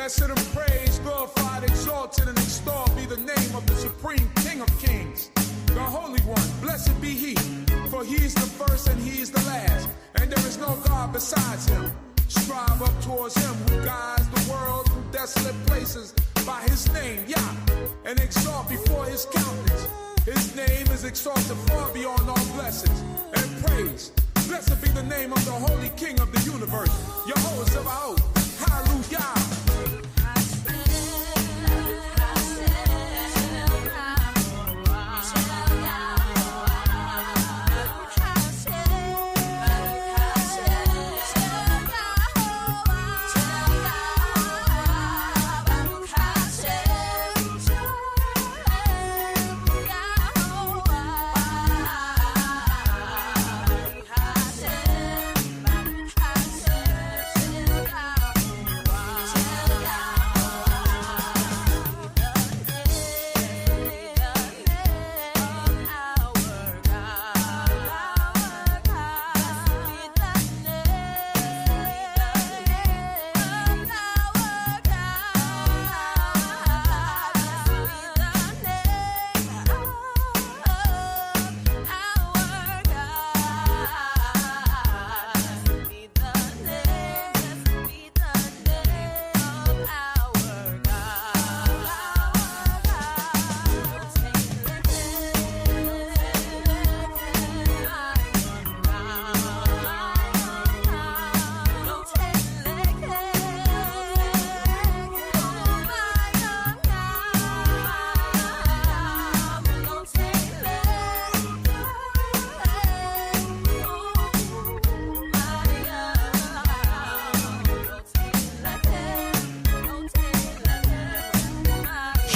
Blessed and praised, glorified, exalted, and extolled be the name of the supreme King of Kings, the Holy One. Blessed be He, for He is the first and He is the last, and there is no God besides Him. Strive up towards Him who guides the world through desolate places by His name, Yah, and exalt before His countenance. His name is exalted far beyond all blessings and praise. Blessed be the name of the Holy King of the universe, Yehovah Sabaoth. Hallelujah.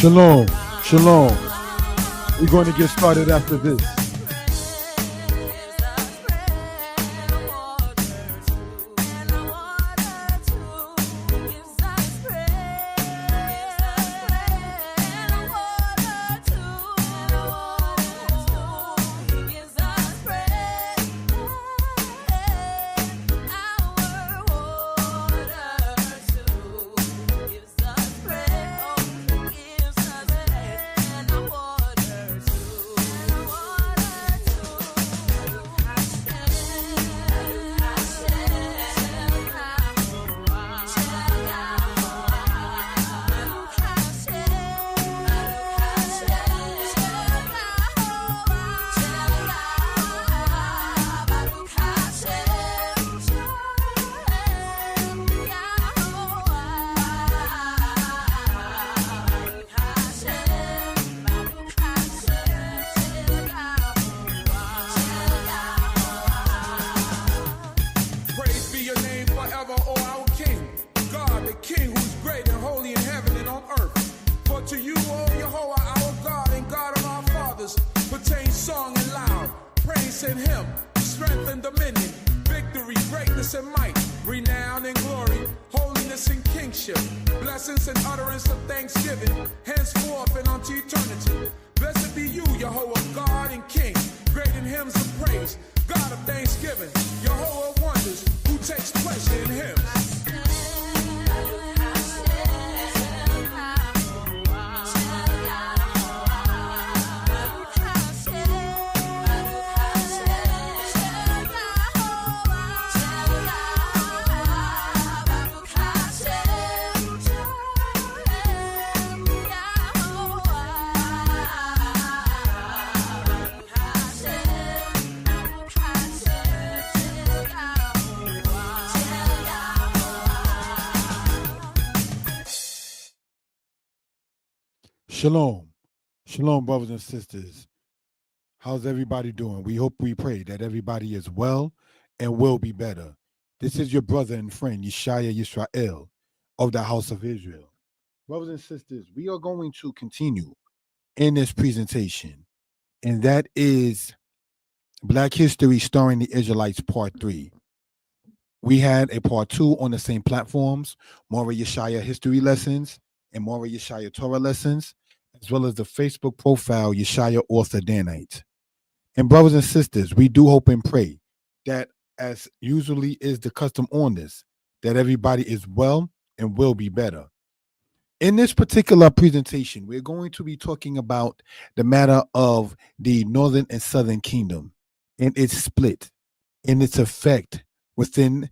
Shalom, shalom. We're going to get started after this. Shalom. Shalom, brothers and sisters. How's everybody doing? We pray that everybody is well and will be better. This is your brother and friend, Yeshaya Yisrael of the house of Israel. Brothers and sisters, we are going to continue in this presentation, and that is Black History Starring the Israelites Part 3. We had a Part 2 on the same platforms, Mora Yeshaya History Lessons and Mora Yeshaya Torah Lessons, as well as the Facebook profile Yeshaya Author Danite. And brothers and sisters, we do hope and pray that, as usually is the custom on this, that everybody is well and will be better. In this particular presentation, we're going to be talking about the matter of the Northern and Southern Kingdom and its split and its effect within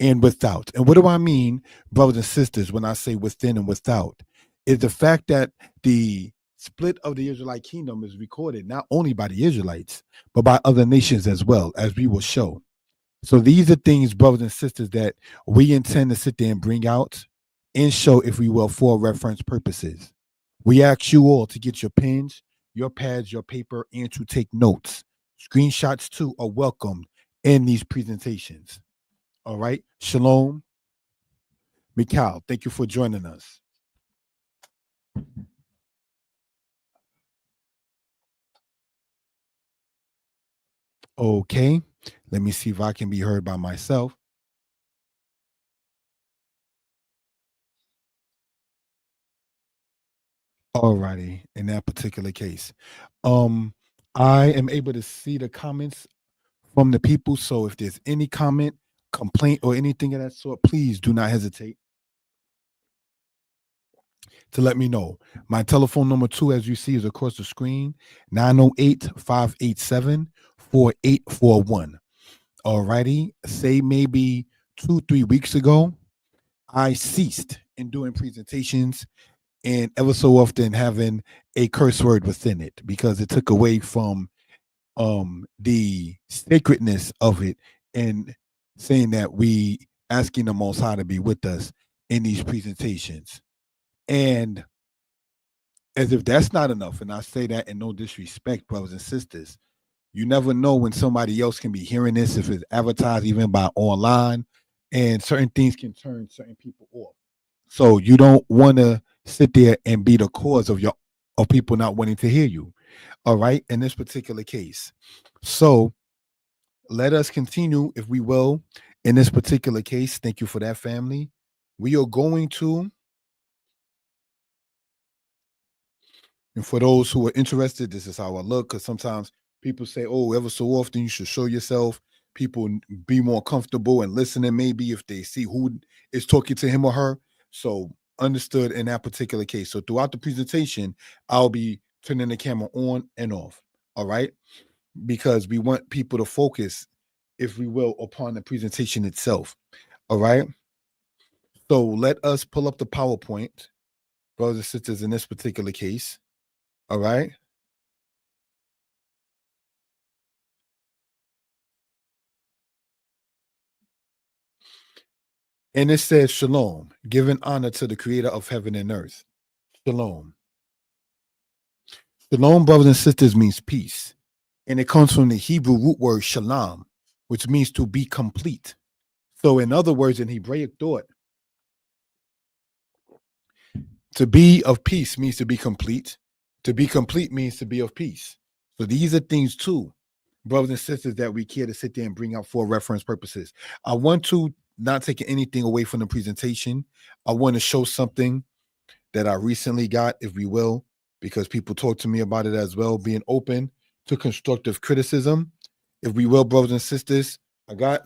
and without. And what do I mean, brothers and sisters, when I say within and without? Is the fact that the split of the Israelite kingdom is recorded not only by the Israelites, but by other nations as well, as we will show. So these are things, brothers and sisters, that we intend to sit there and bring out and show, if we will, for reference purposes. We ask you all to get your pens, your pads, your paper, and to take notes. Screenshots too are welcomed in these presentations. All right. Shalom. Mikal, thank you for joining us. Okay. Let me see if I can be heard by myself. All righty. In that particular case, I am able to see the comments from the people. So if there's any comment, complaint, or anything of that sort, please do not hesitate to let me know. My telephone number too, as you see, is across the screen, 908-587-4841. All righty. Say maybe 2-3 weeks ago, I ceased in doing presentations and ever so often having a curse word within it, because it took away from the sacredness of it, and saying that we asking the Most High to be with us in these presentations. And as if that's not enough, and I say that in no disrespect, brothers and sisters, you never know when somebody else can be hearing this, if it's advertised even by online, and certain things can turn certain people off. So you don't want to sit there and be the cause of people not wanting to hear you. All right, in this particular case. So let us continue, if we will, in this particular case. Thank you for that, family. We are going to, and for those who are interested, this is how I look, because sometimes people say, oh, ever so often you should show yourself. People be more comfortable and listening, maybe if they see who is talking to him or her. So understood in that particular case. So throughout the presentation, I'll be turning the camera on and off. All right. Because we want people to focus, if we will, upon the presentation itself. All right. So let us pull up the PowerPoint, brothers and sisters, in this particular case. All right. And it says, Shalom, giving honor to the creator of heaven and earth. Shalom. Shalom, brothers and sisters, means peace. And it comes from the Hebrew root word shalom, which means to be complete. So in other words, in Hebraic thought, to be of peace means to be complete. To be complete means to be of peace. So these are things too, brothers and sisters, that we care to sit there and bring out for reference purposes. I want to not take anything away from the presentation. I want to show something that I recently got, if we will, because people talk to me about it as well, being open to constructive criticism. If we will, brothers and sisters, I got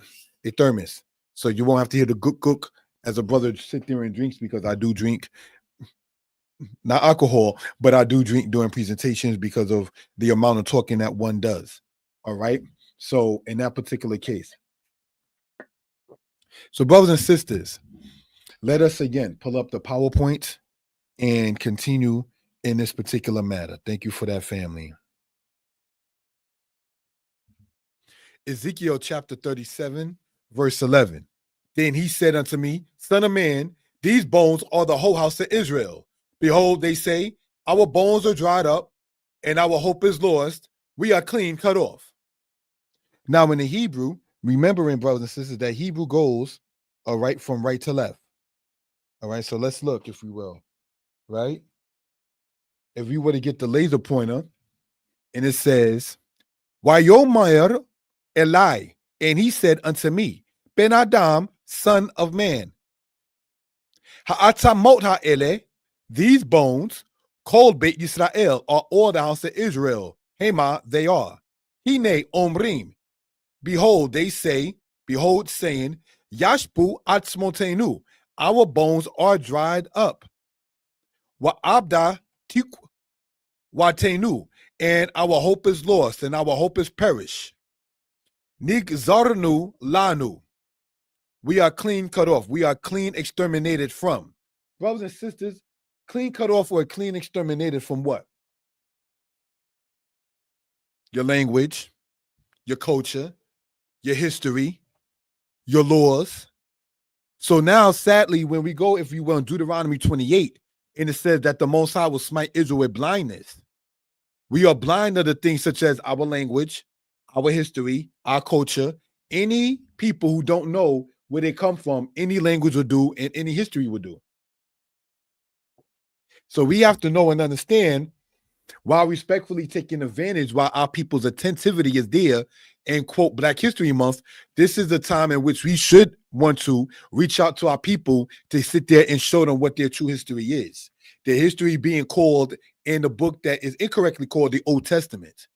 a thermos. So you won't have to hear the gook as a brother sit there and drinks, because I do drink, not alcohol, but I do drink during presentations because of the amount of talking that one does. All right. So in that particular case. So brothers and sisters, let us again pull up the PowerPoint and continue in this particular matter. Thank you for that, family. Ezekiel chapter 37, verse 11. Then he said unto me, Son of man, these bones are the whole house of Israel. Behold, they say, Our bones are dried up, and our hope is lost. We are clean, cut off. Now, in the Hebrew, remembering, brothers and sisters, that Hebrew goes from right to left. All right, so let's look, if we will. Right? If we were to get the laser pointer, and it says, Wayomer Eli, and he said unto me, Ben Adam, son of man, Ha'atamot ha'ele, these bones, called Beit Yisrael, are all the house of Israel. Hema, they are. Hine omrim, behold, they say, behold, saying, Yashpu atzmotenu, our bones are dried up. Wa'abda tikwatenu, and our hope is lost, and our hope is perished. Nigzarnu lanu, we are clean cut off. We are clean exterminated from. Brothers and sisters, clean cut off or clean exterminated from what? Your language, your culture, your history, your laws. So now, sadly, when we go, if you will, in Deuteronomy 28, and it says that the Most High will smite Israel with blindness, we are blind to the things such as our language, our history, our culture. Any people who don't know where they come from, any language will do, and any history will do. So we have to know and understand, while respectfully taking advantage, while our people's attentivity is there, and quote Black History Month, this is the time in which we should want to reach out to our people to sit there and show them what their true history is. Their history being called in the book that is incorrectly called the Old Testament.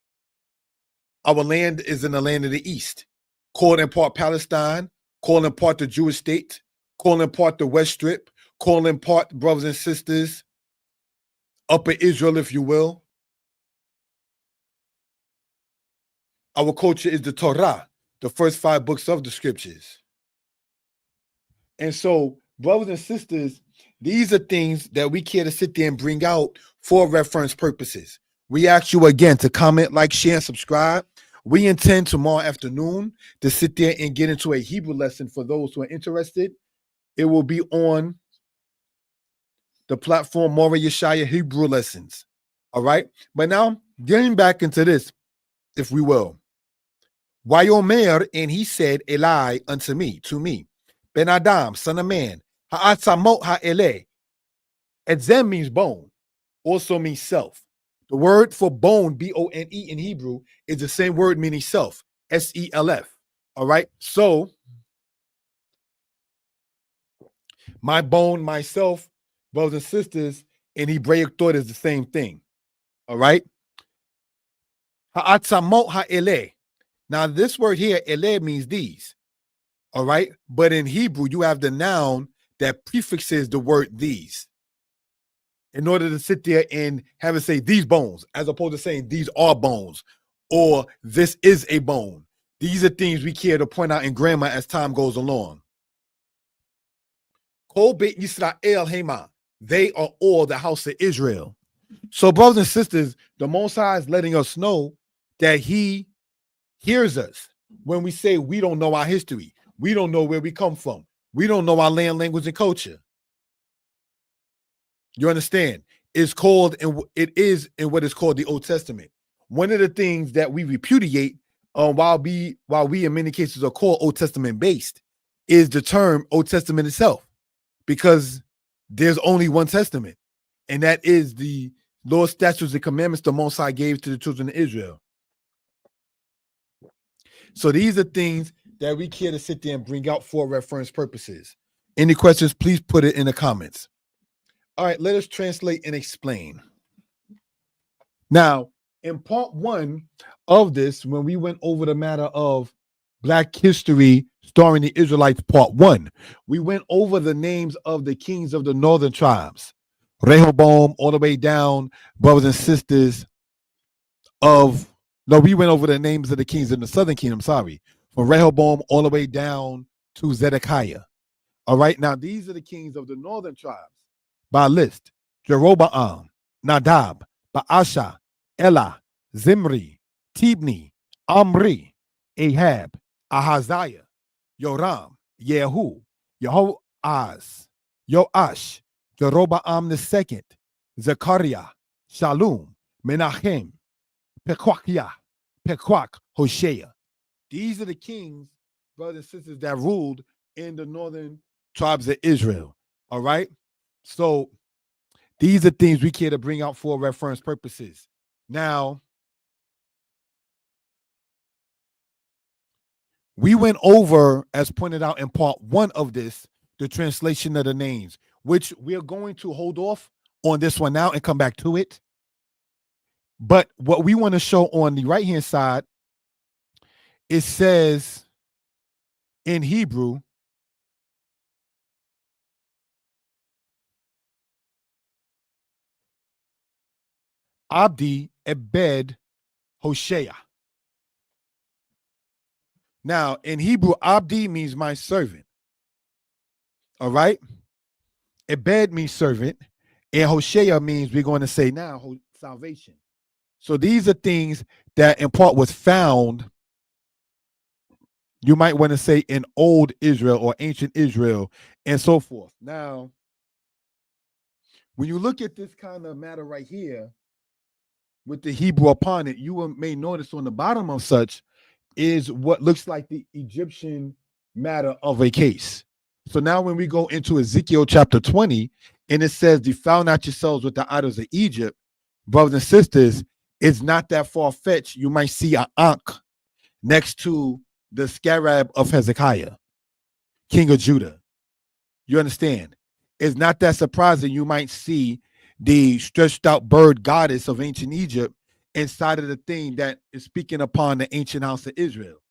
Our land is in the land of the East, called in part Palestine, called in part the Jewish state, called in part the West Strip, called in part, brothers and sisters, Upper Israel, if you will. Our culture is the Torah, the first 5 books of the scriptures. And so, brothers and sisters, these are things that we care to sit there and bring out for reference purposes. We ask you again to comment, like, share, and subscribe. We intend tomorrow afternoon to sit there and get into a Hebrew lesson for those who are interested. It will be on the platform Mora Yeshaya Hebrew Lessons. All right. But now, getting back into this, if we will. Wayomer, and he said, Eli unto me, to me, Ben Adam, son of man, ha'atzamot ha'ele. Edzem means bone, also means self. The word for bone, B-O-N-E in Hebrew, is the same word meaning self, S-E-L-F. All right. So, my bone, myself, brothers and sisters, in Hebraic thought is the same thing. All right. Ha'atzamot ha'ele. Now, this word here, ele, means these. All right. But in Hebrew, you have the noun that prefixes the word these, in order to sit there and have it say these bones, as opposed to saying these are bones, or this is a bone. These are things we care to point out in grammar as time goes along. Kol Beit Yisrael Hema, they are all the house of Israel. So, brothers and sisters, the Most High is letting us know that he hears us when we say we don't know our history. We don't know where we come from. We don't know our land, language, and culture. You understand? It's called, and it is in what is called the Old Testament. One of the things that we repudiate, while we in many cases are called Old Testament based, is the term Old Testament itself, because there's only one testament, and that is the Lord's statutes and commandments the Most High gave to the children of Israel. So these are things that we care to sit there and bring out for reference purposes. Any questions, please put it in the comments. All right, let us translate and explain. Now, in part 1 of this, when we went over the matter of Black history starring the Israelites, part 1, we went over the names of the kings of the northern tribes, Rehoboam, all the way down, brothers and sisters, we went over the names of the kings in the southern kingdom, from Rehoboam all the way down to Zedekiah. All right, now these are the kings of the northern tribes by list: Jeroboam, Nadab, Baasha, Elah, Zimri, Tibni, Omri, Ahab, Ahaziah, Joram, Yehu, Jehoaz, Joash, Jeroboam II, Zechariah, Shalom, Menachem, Pequakia, Pequak, Hoshea. These are the kings, brothers and sisters, that ruled in the northern tribes of Israel. All right. So these are things we care to bring out for reference purposes. Now, we went over, as pointed out in part 1 of this, the translation of the names, which we are going to hold off on this one now and come back to it. But what we want to show on the right-hand side, it says in Hebrew, Abdi Ebed Hoshea. Now, in Hebrew, Abdi means my servant. All right? Ebed means servant, and Hoshea means, we're going to say now, salvation. So these are things that in part was found, you might want to say, in old Israel or ancient Israel and so forth. Now, when you look at this kind of matter right here with the Hebrew upon it, you may notice on the bottom of such is what looks like the Egyptian matter of a case. So now when we go into Ezekiel chapter 20, and it says, defile not yourselves with the idols of Egypt, brothers and sisters, it's not that far-fetched. You might see an ankh next to the scarab of Hezekiah, king of Judah. You understand? It's not that surprising. You might see the stretched out bird goddess of ancient Egypt inside of the thing that is speaking upon the ancient house of Israel,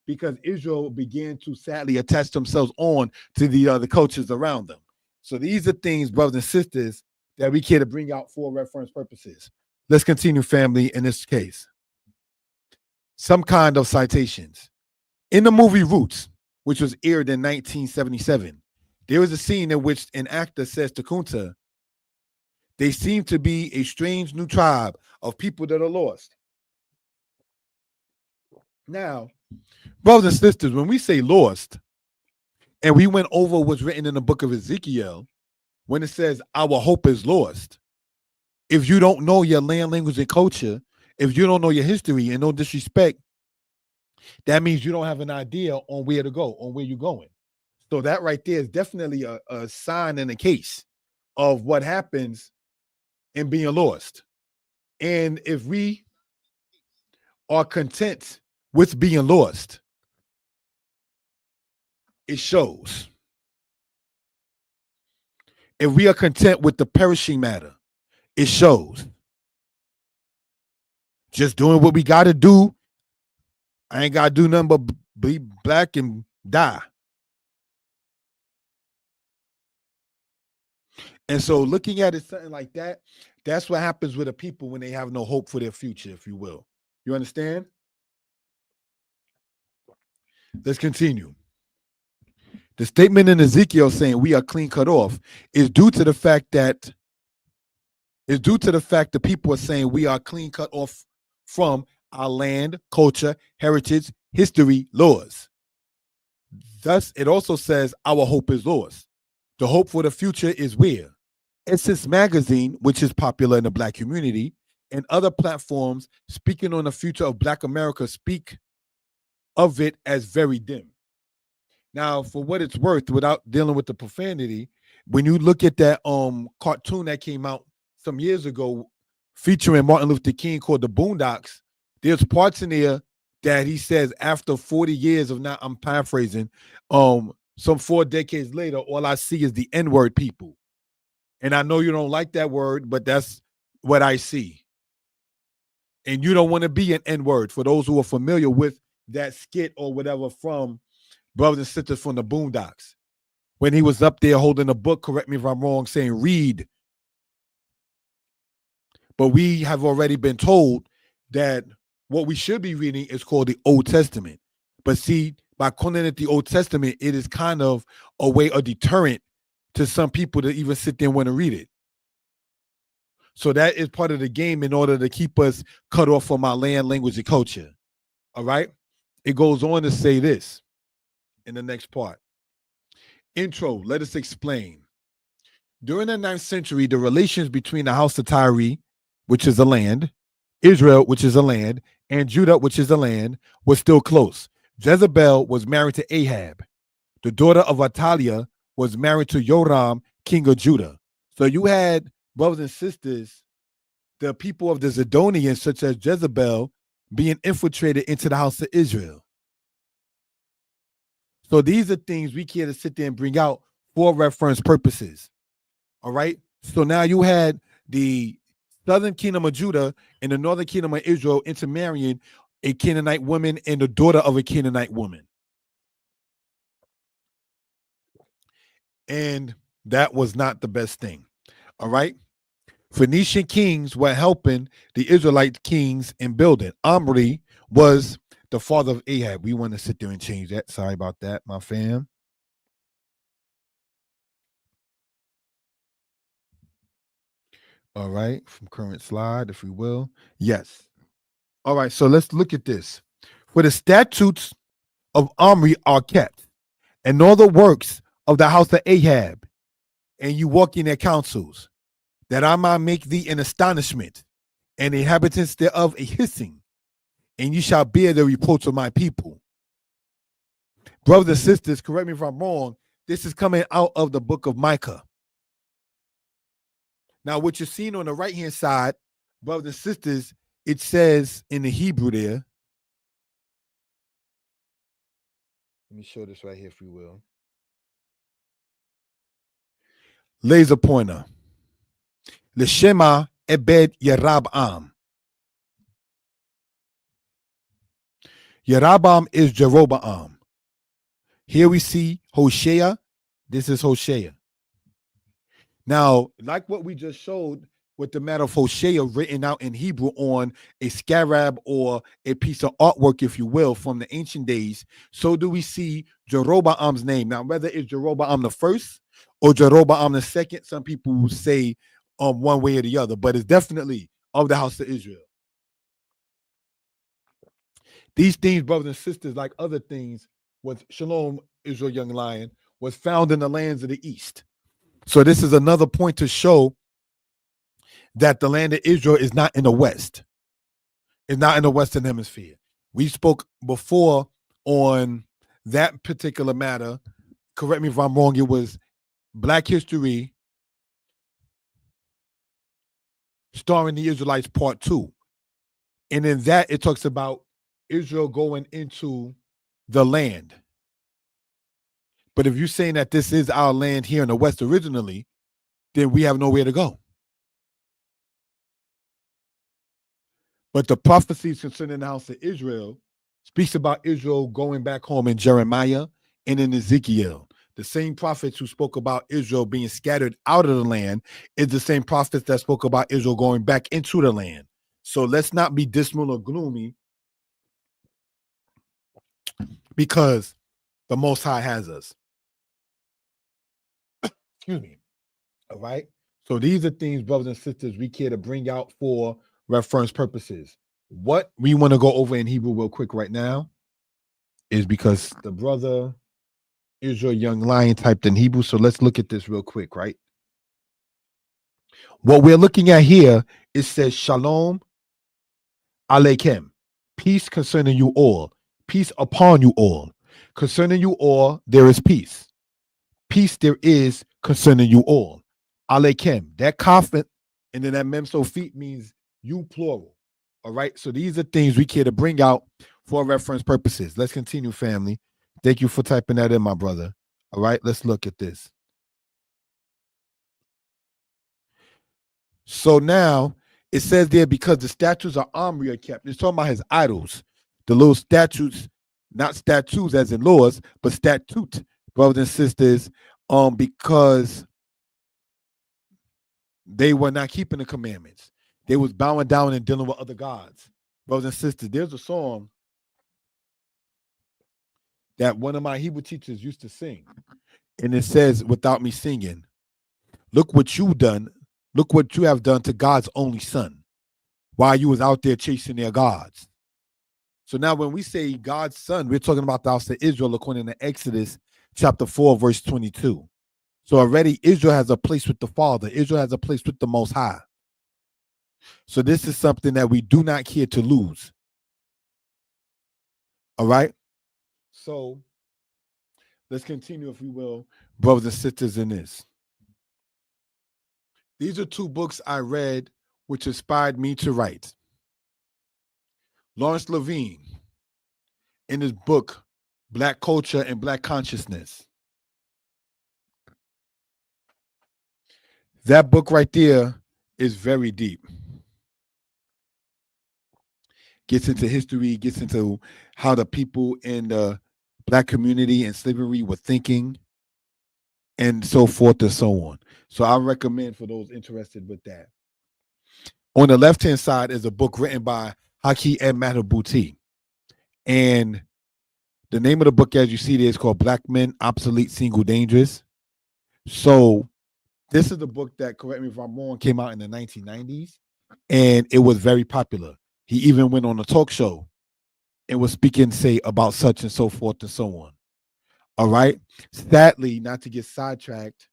because Israel began to sadly attach themselves on to the other cultures around them. So these are things, brothers and sisters, that we care to bring out for reference purposes. Let's continue, family, in this case. Some kind of citations. In the movie Roots, which was aired in 1977, there was a scene in which an actor says to Kunta, they seem to be a strange new tribe of people that are lost. Now, brothers and sisters, when we say lost, and we went over what's written in the book of Ezekiel, when it says our hope is lost, if you don't know your land, language, and culture, if you don't know your history, and no disrespect, that means you don't have an idea on where to go, on where you're going. So that right there is definitely a sign and a case of what happens in being lost. And if we are content with being lost, it shows. If we are content with the perishing matter, it shows. Just doing what we got to do. I ain't got to do nothing but be black and die. And so looking at it, something like that, that's what happens with a people when they have no hope for their future, if you will. You understand? Let's continue. The statement in Ezekiel saying we are clean cut off is due to the fact that the people are saying we are clean cut off from our land, culture, heritage, history, laws. Thus, it also says our hope is lost. The hope for the future is where? Essence Magazine, which is popular in the Black community, and other platforms speaking on the future of Black America speak of it as very dim. Now, for what it's worth, without dealing with the profanity, when you look at that cartoon that came out some years ago featuring Martin Luther King called The Boondocks, there's parts in there that he says after 40 years of not, I'm paraphrasing, some 4 decades later, all I see is the N-word people. And I know you don't like that word, but that's what I see. And you don't want to be an N-word, for those who are familiar with that skit or whatever from Brothers and Sisters from the Boondocks. When he was up there holding a book, correct me if I'm wrong, saying read. But we have already been told that what we should be reading is called the Old Testament. But see, by calling it the Old Testament, it is kind of a way, a deterrent to some people to even sit there and want to read it. So that is part of the game in order to keep us cut off from our land, language, and culture. All right? It goes on to say this in the next part. Intro, let us explain. During the 9th century, the relations between the House of Tyre, which is a land, Israel, which is a land, and Judah, which is a land, was still close. Jezebel was married to Ahab. The daughter of Atalia was married to Joram, king of Judah. So you had, brothers and sisters, the people of the Zidonians, such as Jezebel, being infiltrated into the house of Israel. So these are things we care to sit there and bring out for reference purposes. All right. So now you had the southern kingdom of Judah and the northern kingdom of Israel intermarrying a Canaanite woman and the daughter of a Canaanite woman. And that was not the best thing. All right. Phoenician kings were helping the Israelite kings in building. Omri was the father of Ahab. We want to sit there and change that. Sorry about that, my fam. All right, from current slide, if we will. Yes. All right, so let's look at this. For the statutes of Omri are kept, and all the works of the house of Ahab, and you walk in their counsels, that I might make thee an astonishment, and the inhabitants thereof a hissing, and you shall bear the reproach of my people. Brothers and sisters, correct me if I'm wrong, this is coming out of the book of Micah. Now, what you're seeing on the right-hand side, brothers and sisters, it says in the Hebrew there. Let me show this right here, if you will. Laser pointer. Leshema ebed Yerabam. Yerabam is Jeroboam. Here we see Hosea. This is Hosea. Now, like what we just showed with the matter of Hosea written out in Hebrew on a scarab or a piece of artwork, if you will, from the ancient days, so do we see Jeroboam's name. Now, whether it's Jeroboam the first or Jeroboam the second, some people will say one way or the other, but it's definitely of the house of Israel. These things, brothers and sisters, like other things, with Shalom, Israel Young Lion, was found in the lands of the East. So this is another point to show that the land of Israel is not in the West. It's not in the Western Hemisphere. We spoke before on that particular matter. Correct me if I'm wrong. It was Black History starring the Israelites Part 2. And in that, it talks about Israel going into the land. But if you're saying that this is our land here in the West originally, then we have nowhere to go. But the prophecies concerning the house of Israel speaks about Israel going back home in Jeremiah and in Ezekiel. The same prophets who spoke about Israel being scattered out of the land is the same prophets that spoke about Israel going back into the land. So let's not be dismal or gloomy, because the Most High has us. Excuse me. All right. So these are things, brothers and sisters, we care to bring out for reference purposes. What we want to go over in Hebrew real quick right now is because the brother Israel Young Lion typed in Hebrew. So let's look at this real quick, right? What we're looking at here, it says Shalom Aleichem, peace concerning you all, peace upon you all. Concerning you all, there is peace. Peace there is concerning you all. Aleichem, that kafet, and then that mem feet means you plural. All right. So these are things we care to bring out for reference purposes. Let's continue, family. Thank you for typing that in, my brother. All right. Let's look at this. So now it says there, because the statues of Omri are kept. It's talking about his idols, the little statues, not statues as in laws, but statute, brothers and sisters, because they were not keeping the commandments. They was bowing down and dealing with other gods. Brothers and sisters, there's a song that one of my Hebrew teachers used to sing. And it says, without me singing, look what you've done. Look what you have done to God's only son while you was out there chasing their gods. So now when we say God's son, we're talking about the house of Israel according to Exodus chapter 4, verse 22. So already Israel has a place with the Father. Israel has a place with the Most High. So this is something that we do not care to lose. All right. So let's continue, if we will, brothers and sisters, in this. These are two books I read which inspired me to write. Lawrence Levine, in his book, Black Culture and Black Consciousness. That book right there is very deep. Gets into history, gets into how the people in the Black community and slavery were thinking, and so forth and so on. So I recommend for those interested with that. On the left-hand side is a book written by Haki and Matabuti. And the name of the book, as you see there, is called Black Men, Obsolete, Single, Dangerous. So this is the book that, correct me if I'm wrong, came out in the 1990s. And it was very popular. He even went on a talk show and was speaking, say, about such and so forth and so on. All right. Sadly, not to get sidetracked,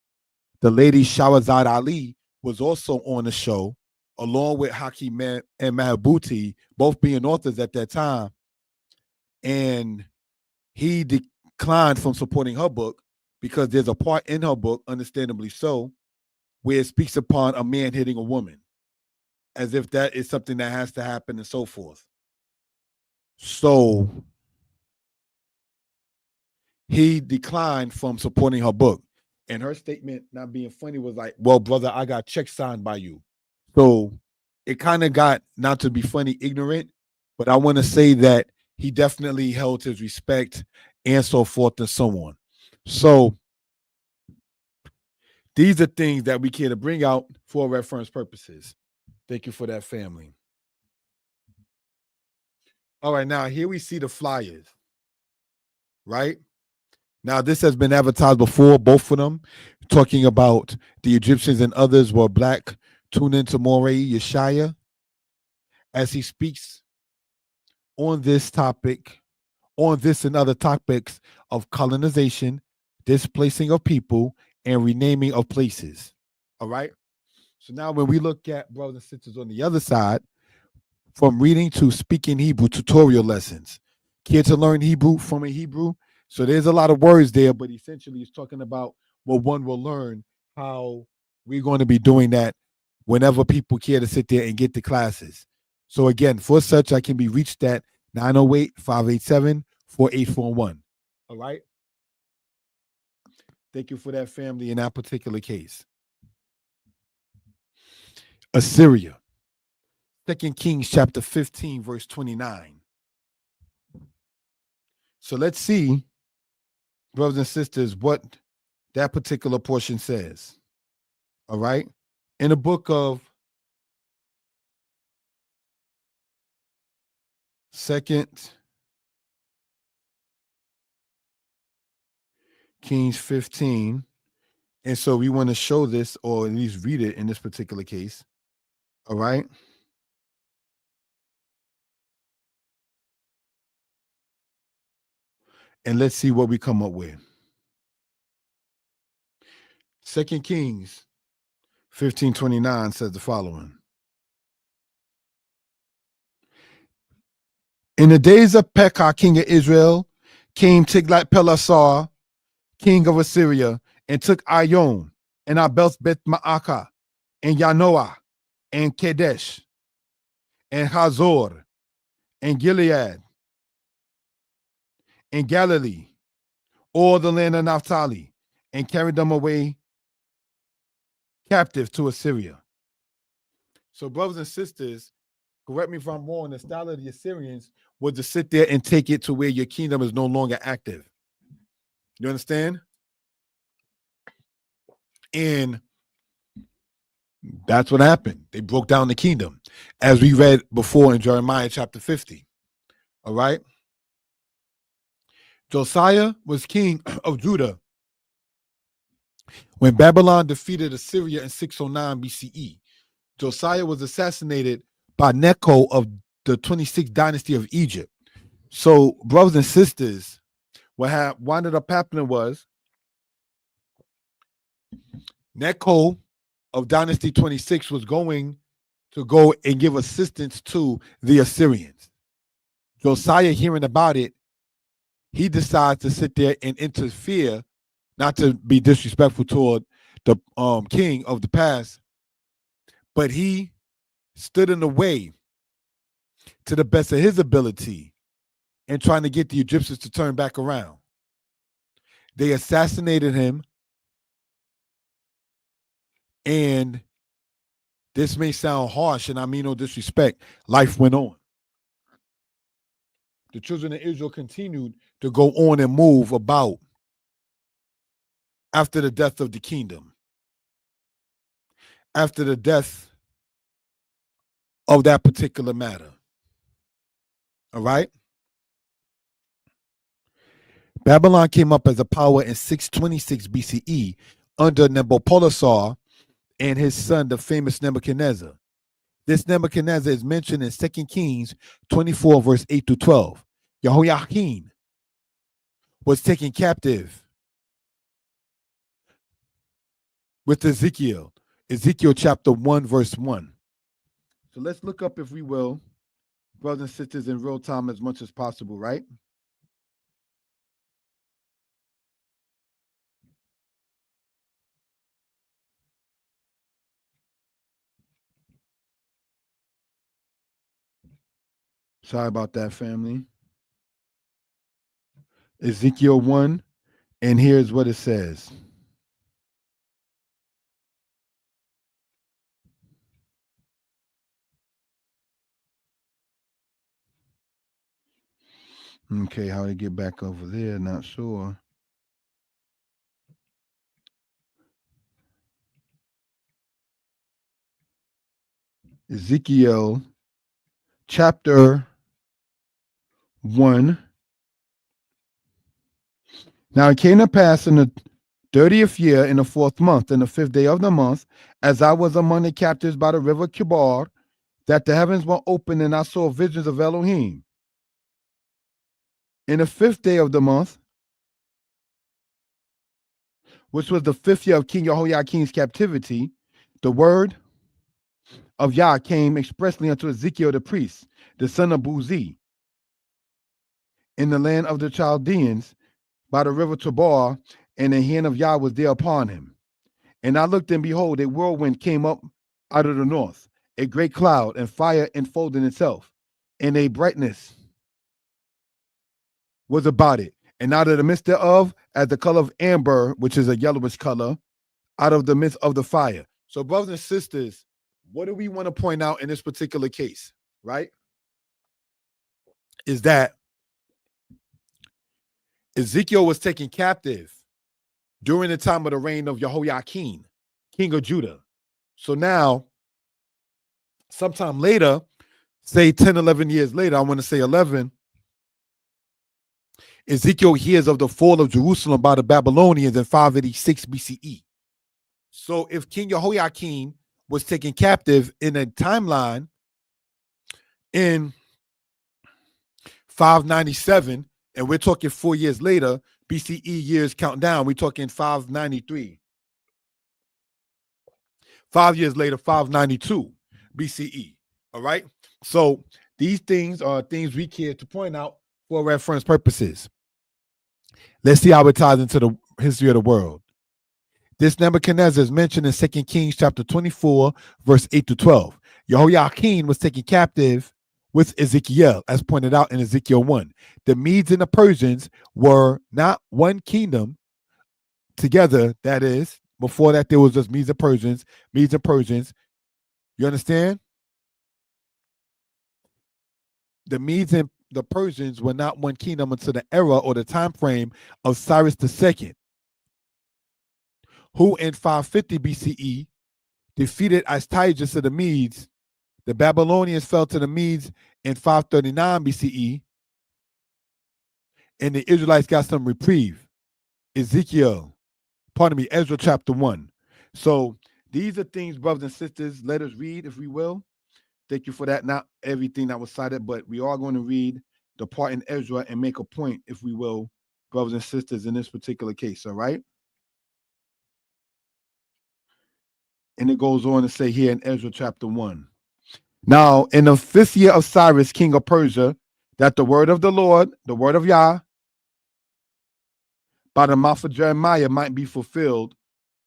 the lady Shahrazad Ali was also on the show, along with Hakim and Mahabuti, both being authors at that time. And he declined from supporting her book because there's a part in her book, understandably so, where it speaks upon a man hitting a woman, as if that is something that has to happen and so forth. So he declined from supporting her book. And her statement, not being funny, was like, well, brother, I got checks signed by you. So it kind of got, not to be funny, ignorant, but I want to say that he definitely held his respect and so forth and so on. So these are things that we care to bring out for reference purposes. Thank you for that, family. All right, now here we see the flyers, right? Now, this has been advertised before, both of them, talking about the Egyptians and others were black. Tune into Moreh Yeshaya as he speaks on this topic, on this and other topics of colonization, displacing of people, and renaming of places. All right? So now when we look at brothers and sisters on the other side, from reading to speaking Hebrew tutorial lessons, care to learn Hebrew from a Hebrew? So there's a lot of words there, but essentially it's talking about what one will learn, how we're going to be doing that whenever people care to sit there and get the classes. So again, for such, I can be reached at 908-587-4841. All right? Thank you for that, family, in that particular case. Assyria. 2 Kings chapter 15, verse 29. So let's see, brothers and sisters, what that particular portion says. All right? In the book of 2 Kings 15. And so we want to show this, or at least read it in this particular case. All right? And let's see what we come up with. 2 Kings 15:29 says the following. In the days of Pekah, king of Israel, came Tiglath-Pileser, king of Assyria, and took Ion, and Abel Beth Ma'akah, and Yanoah, and Kadesh, and Hazor, and Gilead, and Galilee, all the land of Naphtali, and carried them away captive to Assyria. So, brothers and sisters, correct me if I'm wrong, the style of the Assyrians was to sit there and take it to where your kingdom is no longer active. You understand? And that's what happened. They broke down the kingdom, as we read before in Jeremiah chapter 50. All right? Josiah was king of Judah when Babylon defeated Assyria in 609 BCE. Josiah was assassinated by Necho of the 26th dynasty of Egypt. So, brothers and sisters, what ended up happening was Necho of dynasty 26 was going to go and give assistance to the Assyrians. Josiah, hearing about it, he decides to sit there and interfere, not to be disrespectful toward the king of the past, but he stood in the way to the best of his ability in trying to get the Egyptians to turn back around. They assassinated him, and this may sound harsh, and I mean no disrespect. Life went on. The children of Israel continued to go on and move about after the death of the kingdom, after the death of that particular matter. All right? Babylon came up as a power in 626 BCE under Nabopolassar and his son, the famous Nebuchadnezzar. This Nebuchadnezzar is mentioned in 2 Kings 24, verse 8 to 12. Jehoiakim was taken captive with Ezekiel. Ezekiel chapter 1, verse 1. So let's look up, if we will, brothers and sisters, in real time as much as possible, right? Sorry about that, family. Ezekiel 1, and here's what it says. Okay, how to get back over there, not sure. Ezekiel chapter 1. Now it came to pass in the 30th year, in the 4th month, in the 5th day of the month, as I was among the captives by the river Kibar, that the heavens were opened, and I saw visions of Elohim. In the 5th day of the month, which was the 5th year of King Jehoiakim's captivity, the word of Yah came expressly unto Ezekiel the priest, the son of Buzi, in the land of the Chaldeans by the river Tabor, and the hand of Yah was there upon him. And I looked, and behold, a whirlwind came up out of the north, a great cloud, and fire enfolding itself, and a brightness was about it. And out of the midst thereof, as the color of amber, which is a yellowish color, out of the midst of the fire. So, brothers and sisters, what do we want to point out in this particular case, right? Is that Ezekiel was taken captive during the time of the reign of Jehoiakim, king of Judah. So now, sometime later, say 10, 11 years later, I want to say 11, Ezekiel hears of the fall of Jerusalem by the Babylonians in 586 BCE. So if King Jehoiakim was taken captive in a timeline in 597, and we're talking 4 years later, BCE years count down, we're talking 593. 5 years later, 592 BCE. All right. So these things are things we care to point out for reference purposes. Let's see how it ties into the history of the world. This Nebuchadnezzar is mentioned in 2 Kings chapter 24, verse 8 to 12. Jehoiakim was taken captive with Ezekiel, as pointed out in Ezekiel 1. The Medes and the Persians were not one kingdom together. That is, before that, there was just Medes and Persians. You understand? The Medes and the Persians were not one kingdom until the era or the time frame of Cyrus II, who in 550 BCE defeated Astyages of the Medes. The Babylonians fell to the Medes in 539 BCE, and the Israelites got some reprieve. Ezra chapter 1. So these are things, brothers and sisters, let us read, if we will. Thank you for that. Not everything that was cited, but we are going to read the part in Ezra and make a point, if we will, brothers and sisters, in this particular case, all right? And it goes on to say here in Ezra chapter 1. Now, in the 5th year of Cyrus, king of Persia, that the word of the Lord, the word of Yah, by the mouth of Jeremiah might be fulfilled,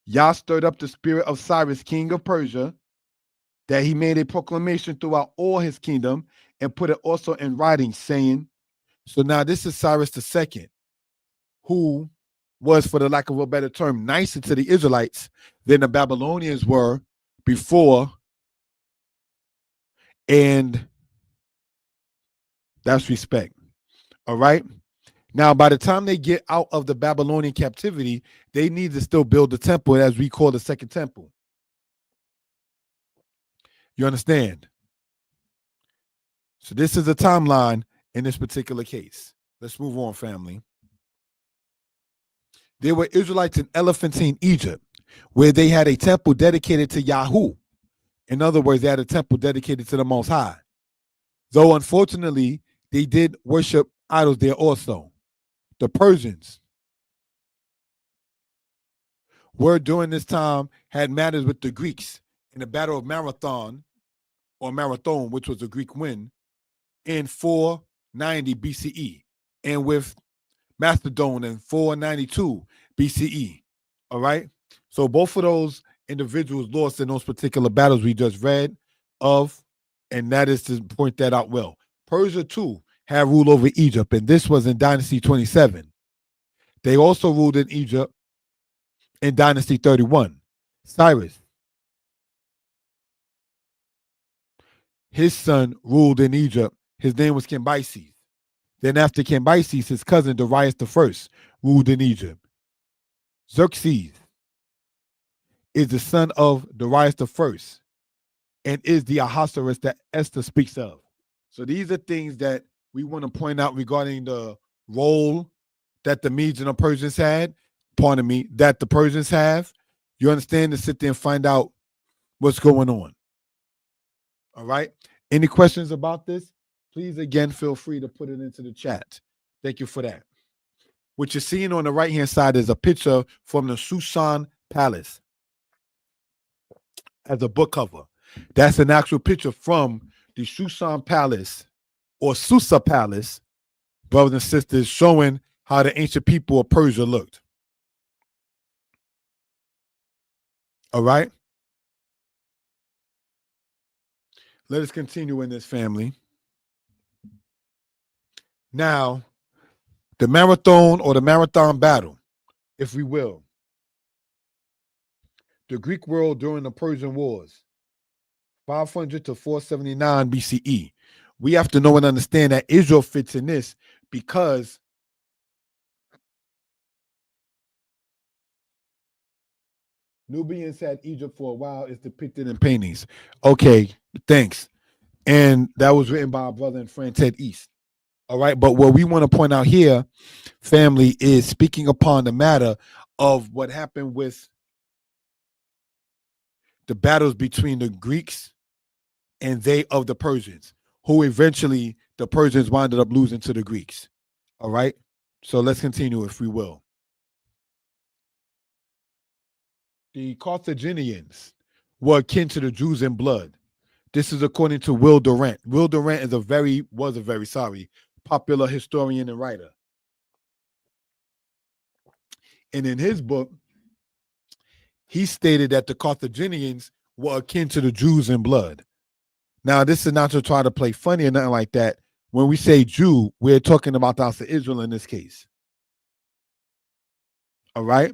Yah stirred up the spirit of Cyrus, king of Persia, that he made a proclamation throughout all his kingdom and put it also in writing, saying, so now this is Cyrus II, who was, for the lack of a better term, nicer to the Israelites than the Babylonians were before, and that's respect. All right. Now, by the time they get out of the Babylonian captivity, they need to still build the temple, as we call the second temple. You understand? So this is a timeline in this particular case. Let's move on, family. There were Israelites in Elephantine, Egypt, where they had a temple dedicated to Yahoo. In other words, they had a temple dedicated to the Most High. Though, unfortunately, they did worship idols there also. The Persians were, during this time, had matters with the Greeks in the Battle of Marathon, which was a Greek win, in 490 BCE, and with Macedon in 492 BCE. All right. So both of those individuals lost in those particular battles we just read of, and that is to point that out well. Persia too had rule over Egypt, and this was in Dynasty 27. They also ruled in Egypt in Dynasty 31. Cyrus, his son, ruled in Egypt. His name was Cambyses. Then after Cambyses, his cousin Darius I ruled in Egypt. Xerxes is the son of Darius I and is the Ahasuerus that Esther speaks of. So these are things that we want to point out regarding the role that the Medes and the Persians had, that the Persians have. You understand, to sit there and find out what's going on. All right. Any questions about this? Please, again, feel free to put it into the chat. Thank you for that. What you're seeing on the right-hand side is a picture from the Shushan Palace as a book cover. That's an actual picture from the Shushan Palace or Susa Palace, brothers and sisters, showing how the ancient people of Persia looked. All right. Let us continue in this, family. Now, the marathon battle, if we will. The Greek world during the Persian Wars, 500 to 479 BCE. We have to know and understand that Israel fits in this because Nubians had Egypt for a while. It's depicted in paintings. Okay, thanks. And that was written by our brother and friend Ted East. All right, but what we want to point out here, family, is speaking upon the matter of what happened with the battles between the Greeks and they of the Persians, who eventually the Persians wound up losing to the Greeks. All right, so let's continue, if we will. The Carthaginians were akin to the Jews in blood. This is according to Will Durant. Will Durant is was a very popular historian and writer. And in his book, he stated that the Carthaginians were akin to the Jews in blood. Now, this is not to try to play funny or nothing like that. When we say Jew, we're talking about the house of Israel in this case. All right?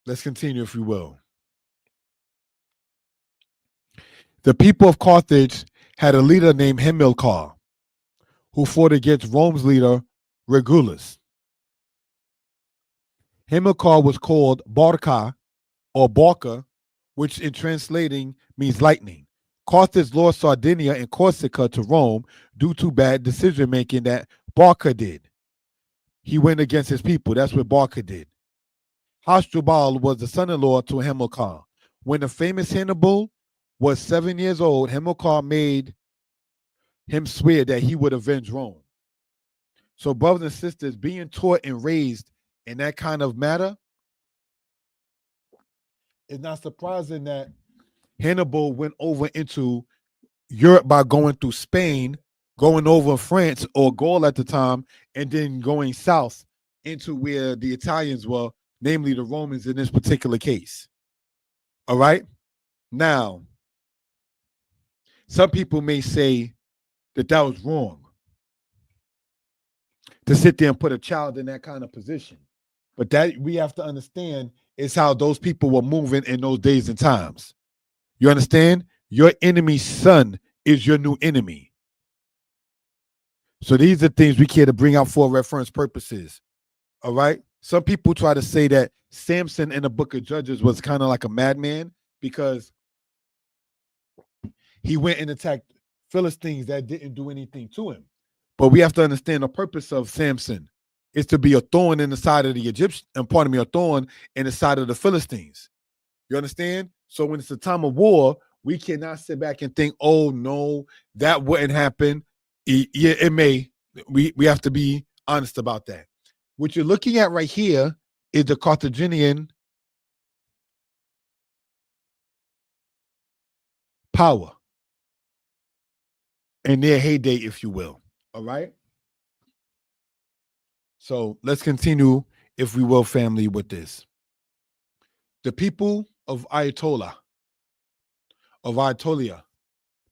Let's continue, if we will. The people of Carthage had a leader named Hamilcar, who fought against Rome's leader, Regulus. Hamilcar was called Barca or Barca, which in translating means lightning. Carthage lost Sardinia and Corsica to Rome due to bad decision-making that Barca did. He went against his people. That's what Barca did. Hasdrubal was the son-in-law to Hamilcar. When the famous Hannibal was 7 years old, Hamilcar made him swear that he would avenge Rome. So, brothers and sisters, being taught and raised in that kind of matter, it's not surprising that Hannibal went over into Europe by going through Spain, going over France or Gaul at the time, and then going south into where the Italians were, namely the Romans in this particular case. All right? Now, some people may say that that was wrong to sit there and put a child in that kind of position. But that we have to understand is how those people were moving in those days and times. You understand? Your enemy's son is your new enemy. So these are things we care to bring out for reference purposes. All right. Some people try to say that Samson in the book of Judges was kind of like a madman because he went and attacked Philistines that didn't do anything to him. But we have to understand the purpose of Samson is to be a thorn in the side of the Egyptians, and pardon me, a thorn in the side of the Philistines. You understand? So when it's a time of war, we cannot sit back and think, oh no, that wouldn't happen. Yeah, it may. We have to be honest about that. What you're looking at right here is the Carthaginian power in their heyday, if you will. All right. So let's continue, if we will, family, with this. The people of Aetolia,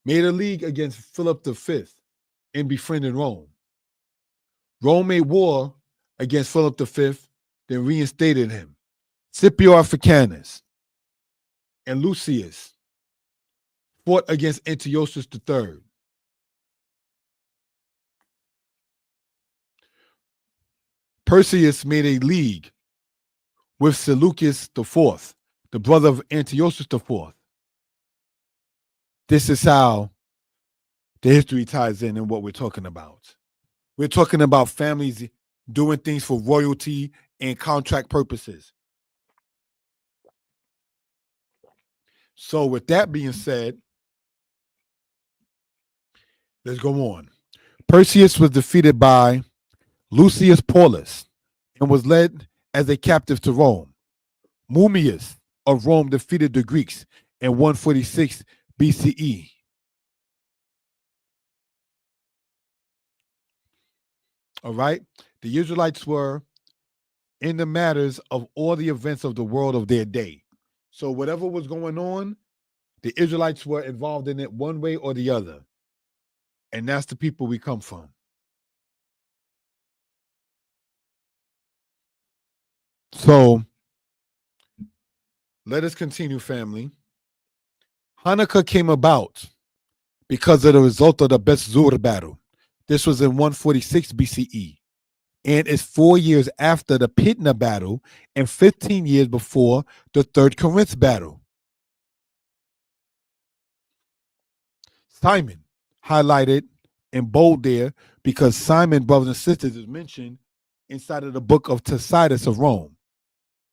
made a league against Philip V and befriended Rome. Rome made war against Philip V, then reinstated him. Scipio Africanus and Lucius fought against Antiochus III. Perseus made a league with Seleucus IV, the brother of Antiochus IV. This is how the history ties in what we're talking about. We're talking about families doing things for royalty and contract purposes. So with that being said, let's go on. Perseus was defeated by Lucius Paulus and was led as a captive to Rome. Mummius of Rome defeated the Greeks in 146 BCE. All right. The Israelites were in the matters of all the events of the world of their day. So whatever was going on, the Israelites were involved in it one way or the other. And that's the people we come from. So let us continue, family. Hanukkah came about because of the result of the Beth Zur battle. This was in 146 BCE. And is 4 years after the Pitna battle and 15 years before the Third Corinth battle. Simon, highlighted in bold there because Simon, brothers and sisters, is mentioned inside of the book of Tacitus of Rome.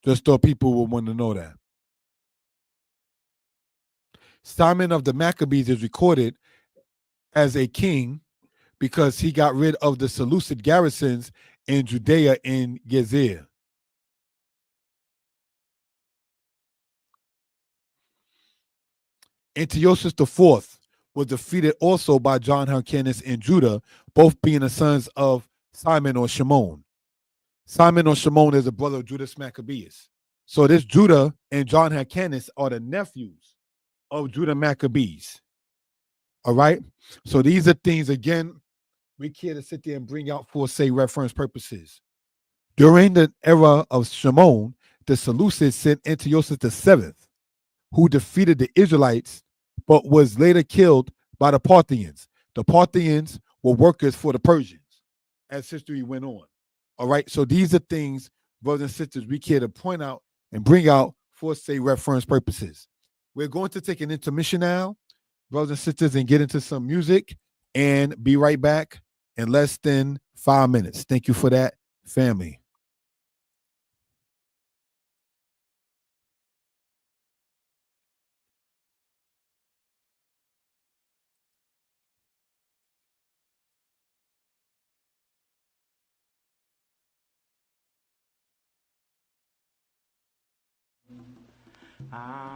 Just thought people would want to know that. Simon of the Maccabees is recorded as a king because he got rid of the Seleucid garrisons in Judea and Gezer. Antiochus IV was defeated also by John Hyrcanus in Judah, both being the sons of Simon or Shimon. Simon or Shimon is a brother of Judas Maccabeus. So this Judah and John Hyrcanus are the nephews of Judah Maccabees. All right? So these are things, again, we care to sit there and bring out for, say, reference purposes. During the era of Shimon, the Seleucids sent Antiochus VII, who defeated the Israelites, but was later killed by the Parthians. The Parthians were workers for the Persians as history went on. All right, so these are things, brothers and sisters, we care to point out and bring out for, say, reference purposes. We're going to take an intermission now, brothers and sisters, and get into some music and be right back in less than 5 minutes. Thank you for that, family. Adonai.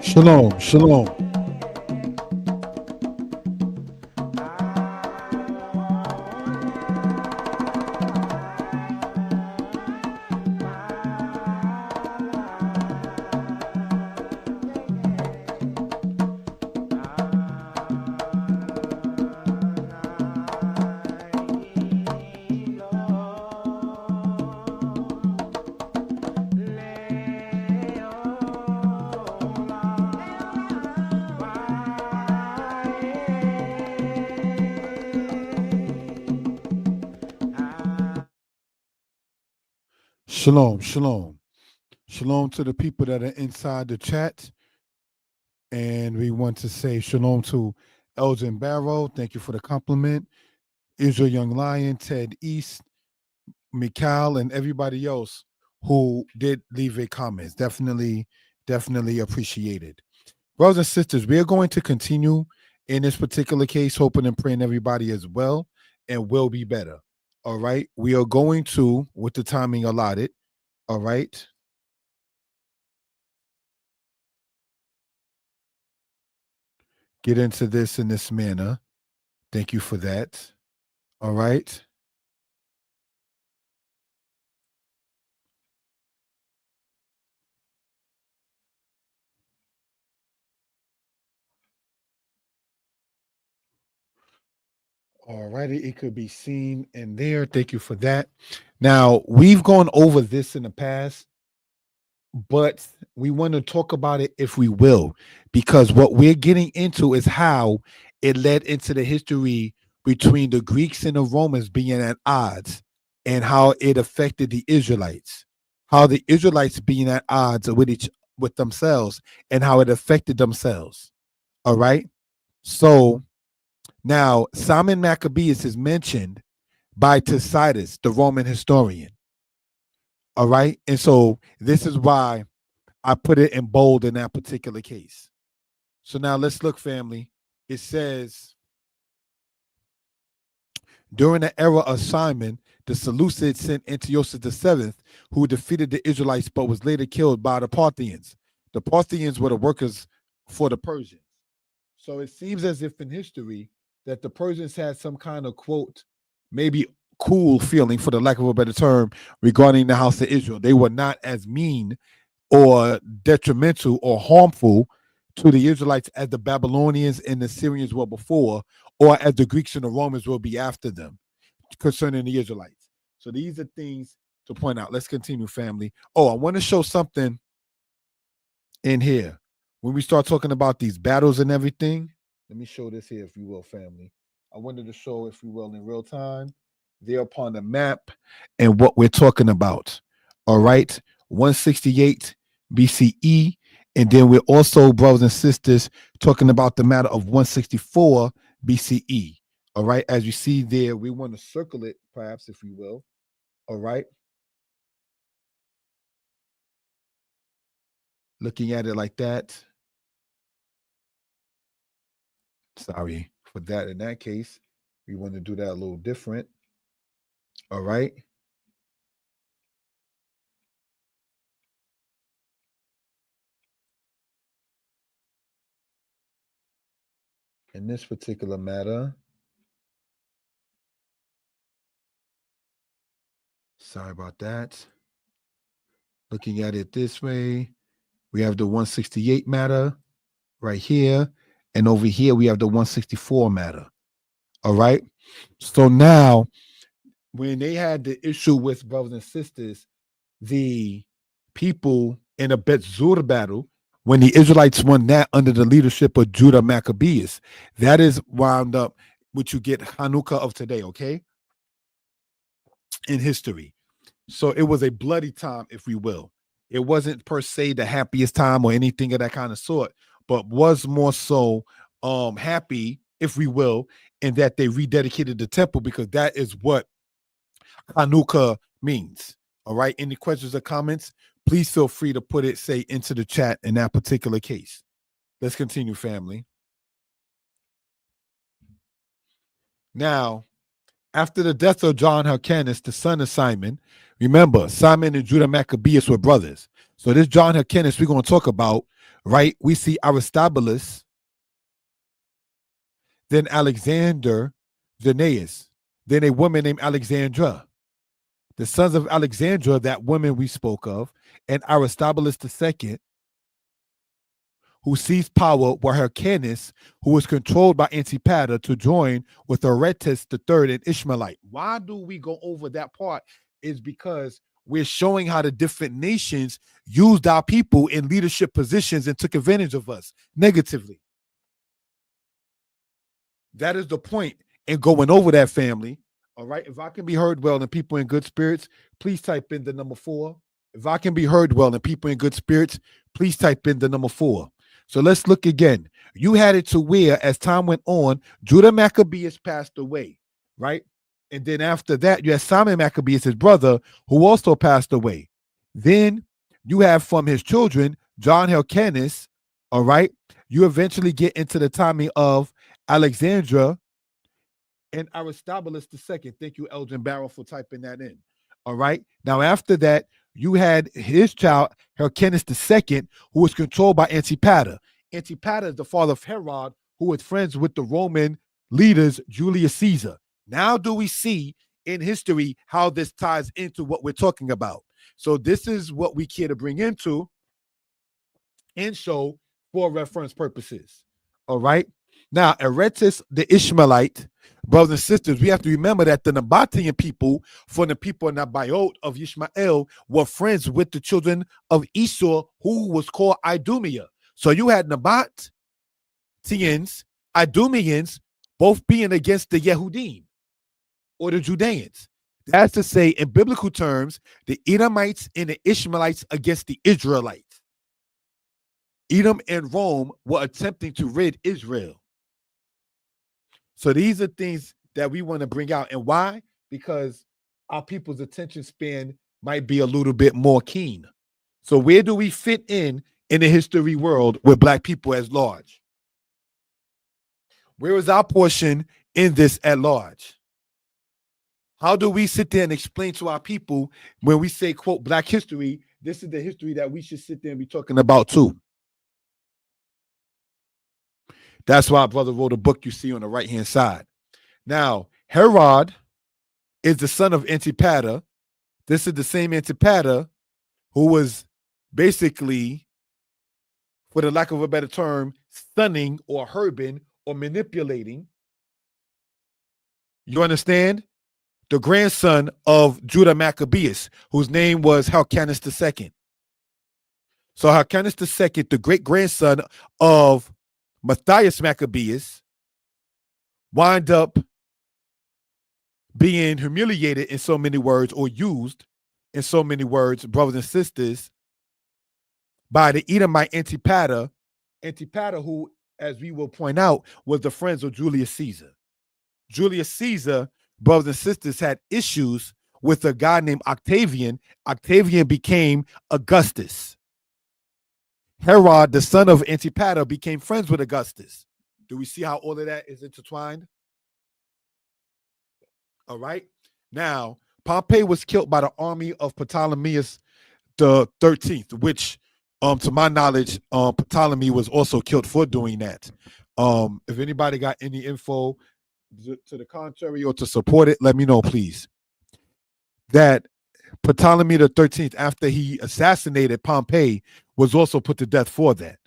Shalom, shalom. Shalom, shalom. Shalom to the people that are inside the chat. And we want to say shalom to Elgin Barrow. Thank you for the compliment. Israel Young Lion, Ted East, Mikal, and everybody else who did leave a comments. Definitely appreciated. Brothers and sisters, we are going to continue in this particular case, hoping and praying everybody is well and will be better. All right. We are going to, with the timing allotted, all right, get into this in this manner. Thank you for that. All right. All righty. It could be seen in there. Thank you for that. Now, we've gone over this in the past, but we want to talk about it if we will, because what we're getting into is how it led into the history between the Greeks and the Romans being at odds and how it affected the Israelites, how the Israelites being at odds with themselves and how it affected themselves. All right. So now Simon Maccabeus is mentioned by Tacitus, the Roman historian. All right. And so this is why I put it in bold in that particular case. So now let's look, family. It says, during the era of Simon, the Seleucids sent Antiochus VII, who defeated the Israelites but was later killed by the Parthians. The Parthians were the workers for the Persians. So it seems as if in history that the Persians had some kind of, quote, maybe cool feeling, for the lack of a better term, regarding the house of Israel. They were not as mean or detrimental or harmful to the Israelites as the Babylonians and the Syrians were before, or as the Greeks and the Romans will be after them concerning the Israelites. So these are things to point out. Let's continue, family. Oh, I want to show something in here. When we start talking about these battles and everything, let me show this here, if you will, family. I wanted to show, if you will, in real time, there upon the map and what we're talking about. All right. 168 BCE. And then we're also, brothers and sisters, talking about the matter of 164 BCE. All right. As you see there, we want to circle it, perhaps, if you will. All right. Looking at it like that. Sorry for that. In that case, we want to do that a little different. All right. In this particular matter, sorry about that. Looking at it this way, we have the 168 matter right here. And over here, we have the 164 matter. All right. So now, when they had the issue with brothers and sisters, the people in a Bet Zur battle, when the Israelites won that under the leadership of Judah Maccabeus, that is wound up, which you get Hanukkah of today, okay, in history. So it was a bloody time, if we will. It wasn't per se the happiest time or anything of that kind of sort, but was more so happy, if we will, in that they rededicated the temple, because that is what Hanukkah means. All right. Any questions or comments? Please feel free to put it, say, into the chat in that particular case. Let's continue, family. Now, after the death of John Hyrcanus, the son of Simon, remember, Simon and Judah Maccabeus were brothers. So this John Hyrcanus we're going to talk about, right? We see Aristobulus, then Alexander Veneus, then a woman named Alexandra. The sons of Alexandra, that woman we spoke of, and Aristobulus II, who seized power, were Hyrcanus, who was controlled by Antipater to join with Aretas III and Ishmaelite. Why do we go over that part? Is because we're showing how the different nations used our people in leadership positions and took advantage of us negatively. That is the point in going over that, family. All right. If I can be heard well and people in good spirits, please type in the number 4. If I can be heard well and people in good spirits, please type in the number 4. So let's look again. You had it to where, as time went on, Judah Maccabeus passed away, right? And then after that, you had Simon Maccabeus, his brother, who also passed away. Then you have from his children, John Hyrcanus, all right? You eventually get into the timing of Alexandra and Aristobulus II. Thank you, Elgin Barrow, for typing that in. All right. Now, after that, you had his child, Hyrcanus II, who was controlled by Antipater. Antipater is the father of Herod, who was friends with the Roman leaders, Julius Caesar. Now, do we see in history how this ties into what we're talking about? So this is what we care to bring into and show for reference purposes. All right. Now, Aretas the Ishmaelite, brothers and sisters, we have to remember that the Nabatean people, from the people in Nabayot of Ishmael, were friends with the children of Esau, who was called Idumea. So you had Nabateans, Idumeans, both being against the Yehudim or the Judeans. That's to say, in biblical terms, the Edomites and the Ishmaelites against the Israelites. Edom and Rome were attempting to rid Israel. So these are things that we want to bring out. And why? Because our people's attention span might be a little bit more keen. So where do we fit in the history world with Black people as large? Where is our portion in this at large? How do we sit there and explain to our people when we say, quote, Black history, this is the history that we should sit there and be talking about too? That's why our brother wrote a book you see on the right-hand side. Now, Herod is the son of Antipater. This is the same Antipater who was basically, for the lack of a better term, stunning or herbing or manipulating. You understand? The grandson of Judah Maccabeus, whose name was Hyrcanus II. So Hyrcanus II, the great-grandson of Matthias Maccabeus, wind up being humiliated in so many words, or used in so many words, brothers and sisters, by the Edomite Antipater, who, as we will point out, was the friends of Julius Caesar. Julius Caesar, brothers and sisters, had issues with a guy named Octavian. Octavian became Augustus. Herod, the son of Antipater, became friends with Augustus. Do we see how all of that is intertwined? All right. Now, Pompey was killed by the army of Ptolemy the 13th, which, to my knowledge, Ptolemy was also killed for doing that. If anybody got any info to the contrary or to support it, let me know, please. That Ptolemy the 13th, after he assassinated Pompey, was also put to death for that.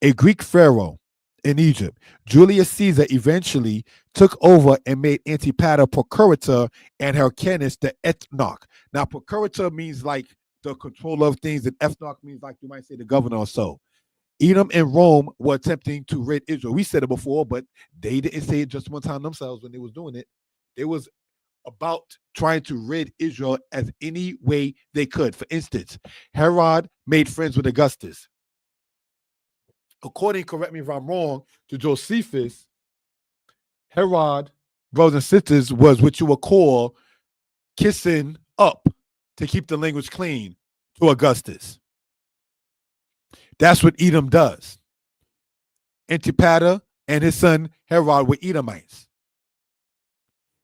A Greek pharaoh in Egypt, Julius Caesar, eventually took over and made Antipater procurator and Hyrcanus the ethnarch. Now, procurator means like the controller of things, and ethnarch means like you might say the governor or so. Edom and Rome were attempting to rid Israel. We said it before, but they didn't say it just one time themselves when they was doing it. They was about trying to rid Israel as any way they could. For instance, Herod made friends with Augustus. According, correct me if I'm wrong, to Josephus, Herod, brothers and sisters, was what you would call kissing up, to keep the language clean, to Augustus. That's what Edom does. Antipater and his son Herod were Edomites.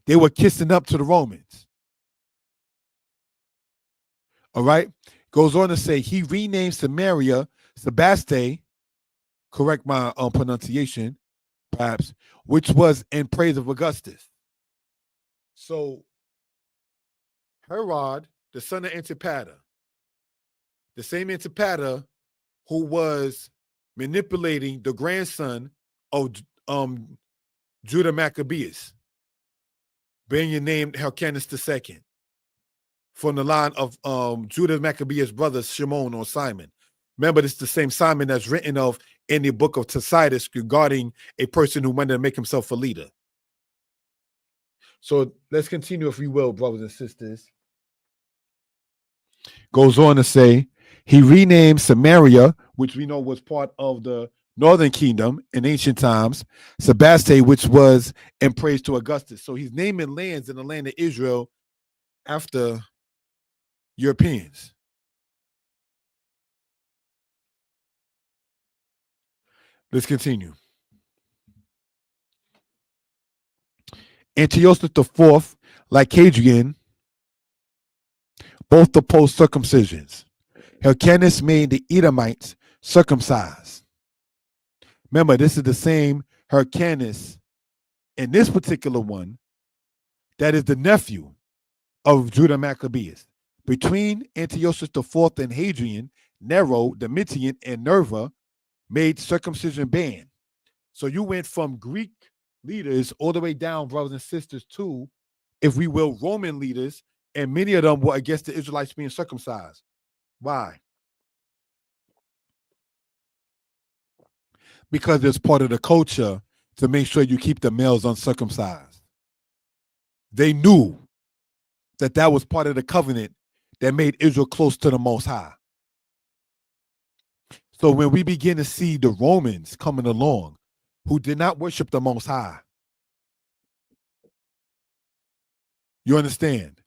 They were kissing up to the Romans. All right? Goes on to say he renamed Samaria Sebaste, correct my pronunciation, perhaps, which was in praise of Augustus. So Herod, the son of Antipater, the same Antipater who was manipulating the grandson of Judah Maccabeus, being named Hyrcanus II, from the line of Judah Maccabeus' brothers Shimon or Simon. Remember, this is the same Simon that's written of in the book of Tacitus regarding a person who wanted to make himself a leader. So let's continue, if we will, brothers and sisters. Goes on to say, he renamed Samaria, which we know was part of the northern kingdom in ancient times, Sebaste, which was in praise to Augustus. So he's naming lands in the land of Israel after Europeans. Let's continue. Antiochus IV, like Hadrian, both opposed circumcisions. Hyrcanus made the Edomites circumcised. Remember, this is the same Hyrcanus in this particular one that is the nephew of Judah Maccabeus. Between Antiochus IV and Hadrian, Nero, Domitian, and Nerva made circumcision ban. So you went from Greek leaders all the way down, brothers and sisters, to, if we will, Roman leaders, and many of them were against the Israelites being circumcised. Why? Because it's part of the culture to make sure you keep the males uncircumcised. They knew that that was part of the covenant that made Israel close to the Most High. So when we begin to see the Romans coming along who did not worship the Most High, you understand?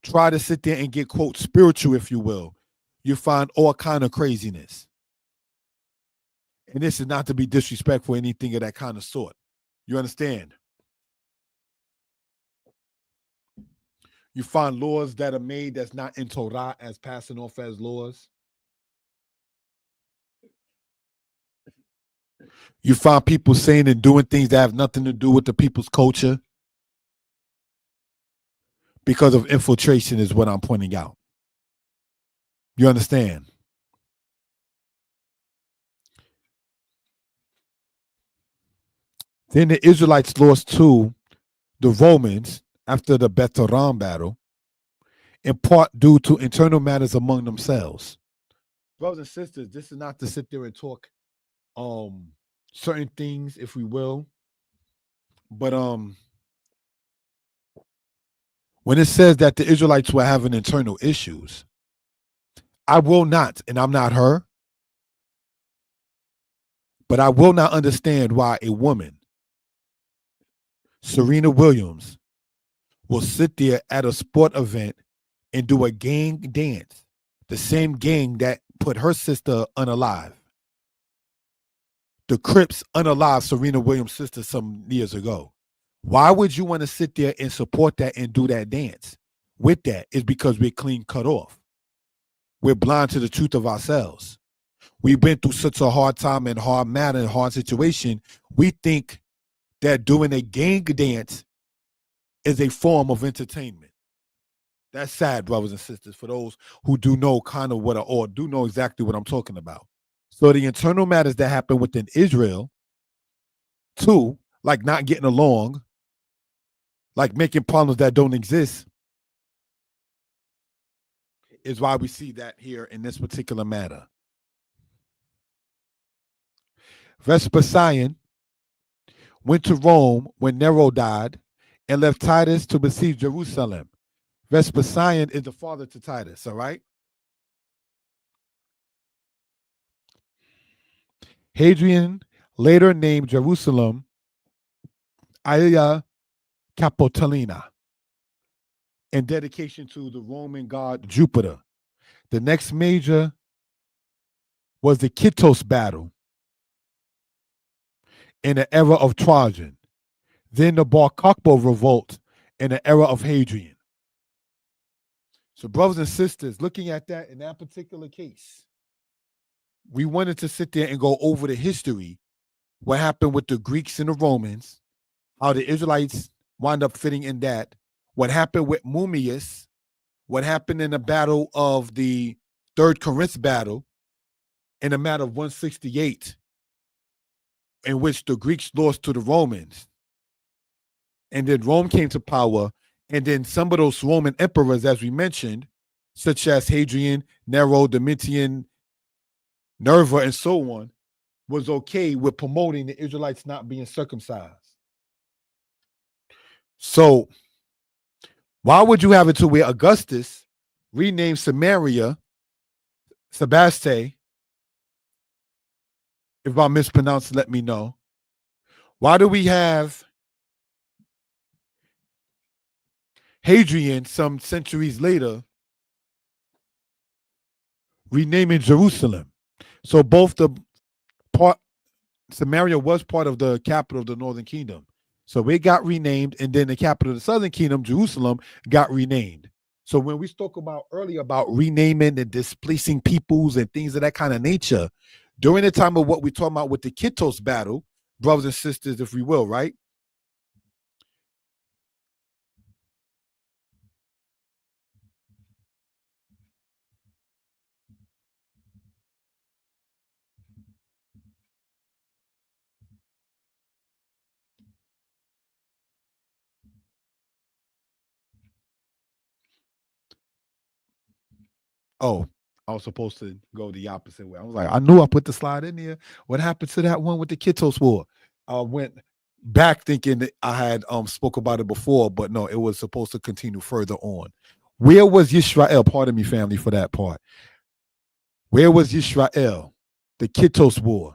Try to sit there and get, quote, spiritual, if you will. You find all kind of craziness. And this is not to be disrespectful or anything of that kind of sort. You understand? You find laws that are made that's not in Torah as passing off as laws. You find people saying and doing things that have nothing to do with the people's culture because of infiltration is what I'm pointing out. You understand? Then the Israelites lost to the Romans after the Beth Horon battle, in part due to internal matters among themselves. Brothers and sisters, this is not to sit there and talk certain things, if we will. But when it says that the Israelites were having internal issues, I will not, and I'm not her, but I will not understand why a woman, Serena Williams, will sit there at a sport event and do a gang dance, the same gang that put her sister unalive. The Crips unalive Serena Williams' sister some years ago. Why would you want to sit there and support that and do that dance? With that is because we're clean cut off. We're blind to the truth of ourselves. We've been through such a hard time and hard matter and hard situation. We think that doing a gang dance is a form of entertainment. That's sad, brothers and sisters, for those who do know kind of what or do know exactly what I'm talking about. So the internal matters that happen within Israel, too, like not getting along, like making problems that don't exist, is why we see that here in this particular matter. Vespasian went to Rome when Nero died and left Titus to besiege Jerusalem. Vespasian is the father to Titus, all right? Hadrian later named Jerusalem Aelia Capitolina in dedication to the Roman god Jupiter. The next major was the Kittos battle in the era of Trajan. Then the Bar Kokhba revolt in the era of Hadrian. So, brothers and sisters, looking at that in that particular case, we wanted to sit there and go over the history, what happened with the Greeks and the Romans, how the Israelites wound up fitting in that, what happened with Mummius, what happened in the battle of the Third Corinth battle in a matter of 168, in which the Greeks lost to the Romans. And then Rome came to power. And then some of those Roman emperors, as we mentioned, such as Hadrian, Nero, Domitian, Nerva, and so on, was okay with promoting the Israelites not being circumcised. So why would you have it to where Augustus renamed Samaria, Sebaste? If I mispronounce, let me know. Why do we have Hadrian some centuries later renaming Jerusalem? So both the part Samaria was part of the capital of the Northern Kingdom. So it got renamed, and then the capital of the Southern Kingdom, Jerusalem, got renamed. So when we spoke about earlier about renaming and displacing peoples and things of that kind of nature, during the time of what we're talking about with the Kittos battle, brothers and sisters, if we will, right? Oh, I was supposed to go the opposite way. I was like, I knew I put the slide in there. What happened to that one with the Kittos war? I went back thinking that I had spoke about it before, but no, it was supposed to continue further on. Where was Israel? Pardon me, family, for that part. Where was Israel? The Kittos war.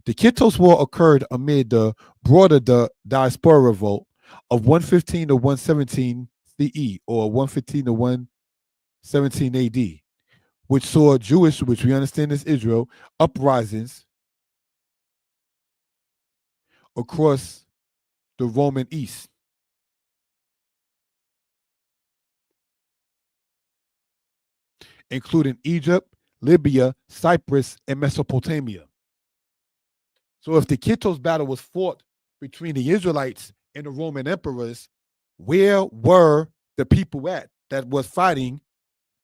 The Kittos war occurred amid the broader diaspora revolt of 115 to 117 CE or 115 to 117 AD, which saw Jewish, which we understand as Israel, uprisings across the Roman East. Including Egypt, Libya, Cyprus, and Mesopotamia. So if the Kittos battle was fought between the Israelites and the Roman emperors, where were the people at that was fighting